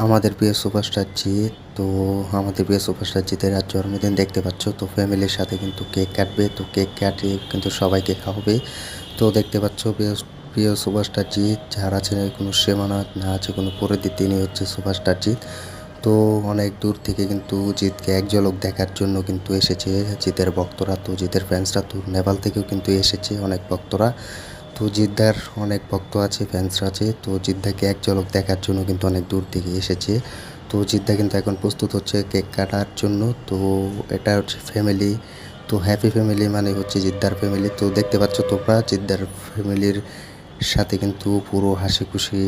আমাদের প্রিয় সুপারস্টার জিৎ। তো আমাদের প্রিয় সুপারস্টার জিতের আজ জন্মদিন দেখতে পাচ্ছ। তো ফ্যামিলির সাথে কিন্তু কেক কাটবে, তো কেক কাটিয়ে কিন্তু সবাইকে খাওয়াবে। তো দেখতে পাচ্ছ প্রিয় প্রিয় সুপারস্টার জিৎ, যার আছে কোনো সীমানাথ না আছে কোনো পরিধি, তিনি হচ্ছে সুপারস্টার জিৎ। তো অনেক দূর থেকে কিন্তু জিতকে এক ঝলক দেখার জন্য কিন্তু এসেছে জিতের ভক্তরা। তো জিতের ফ্যান্সরা তো নেপাল থেকেও কিন্তু এসেছে অনেক ভক্তরা। তো জিদ্দার অনেক ভক্ত আছে, ফ্যান্সরা আছে। তো জিদ্দাকে এক ঝলক দেখার জন্য কিন্তু অনেক দূর থেকে এসেছে। তো জিদ্দা কিন্তু এখন প্রস্তুত হচ্ছে কেক কাটার জন্য। তো এটা হচ্ছে ফ্যামিলি, তো হ্যাপি ফ্যামিলি মানে হচ্ছে জিদ্দার ফ্যামিলি। তো দেখতে পাচ্ছ তোমরা জিদ্দার ফ্যামিলির সাথে কিন্তু পুরো হাসি খুশি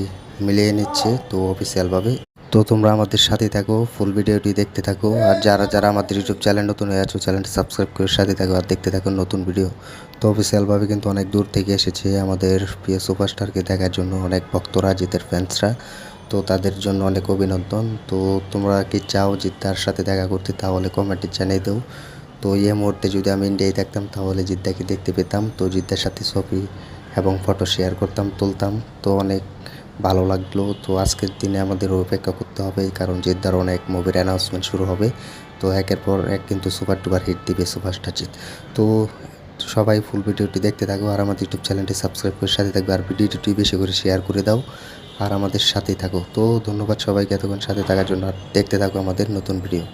মিলিয়ে নিচ্ছে তো অফিসিয়ালভাবে। তো তোমরা আমাদের সাথে থাকো, ফুল ভিডিওটি দেখতে থাকো। আর যারা যারা আমাদের ইউটিউব চ্যানেল নতুন হয়ে আছো, চ্যানেলটি সাবস্ক্রাইব করে সাথে থাকো আর দেখতে থাকো নতুন ভিডিও। তো অফিসিয়ালভাবে কিন্তু অনেক দূর থেকে এসেছে আমাদের প্রিয় সুপারস্টারকে দেখার জন্য অনেক ভক্তরা, জিতের ফ্যান্সরা। তো তাদের জন্য অনেক অভিনন্দন। তো তোমরা কি চাও জিদ্দার সাথে দেখা করতে, তাহলে কমেন্টে জানিয়ে দাও। তো এই মুহূর্তে যদি আমি ইন্ডিয়ায় থাকতাম তাহলে জিদ্দাকে দেখতে পেতাম, তো জিদ্দার সাথে ছবি এবং ফটো শেয়ার করতাম, তুলতাম। তো অনেক ভালো লাগলো। তো আজকের দিনে আমাদের অপেক্ষা করতে হবে, কারণ জিদ্দার অনেক মুভির অ্যানাউন্সমেন্ট শুরু হবে। তো একের পর এক কিন্তু সুপার টুপার হিট দিবে সুপারস্টার জিৎ। তো সবাই ফুল ভিডিওটি দেখতে থাকো আর আমাদের ইউটিউব চ্যানেলটি সাবস্ক্রাইব করে সাথে থাকবে, আর ভিডিওটি বেশি করে শেয়ার করে দাও আর আমাদের সাথেই থাকো। তো ধন্যবাদ সবাইকে এতক্ষণ সাথে থাকার জন্য, আর দেখতে থাকো আমাদের নতুন ভিডিও।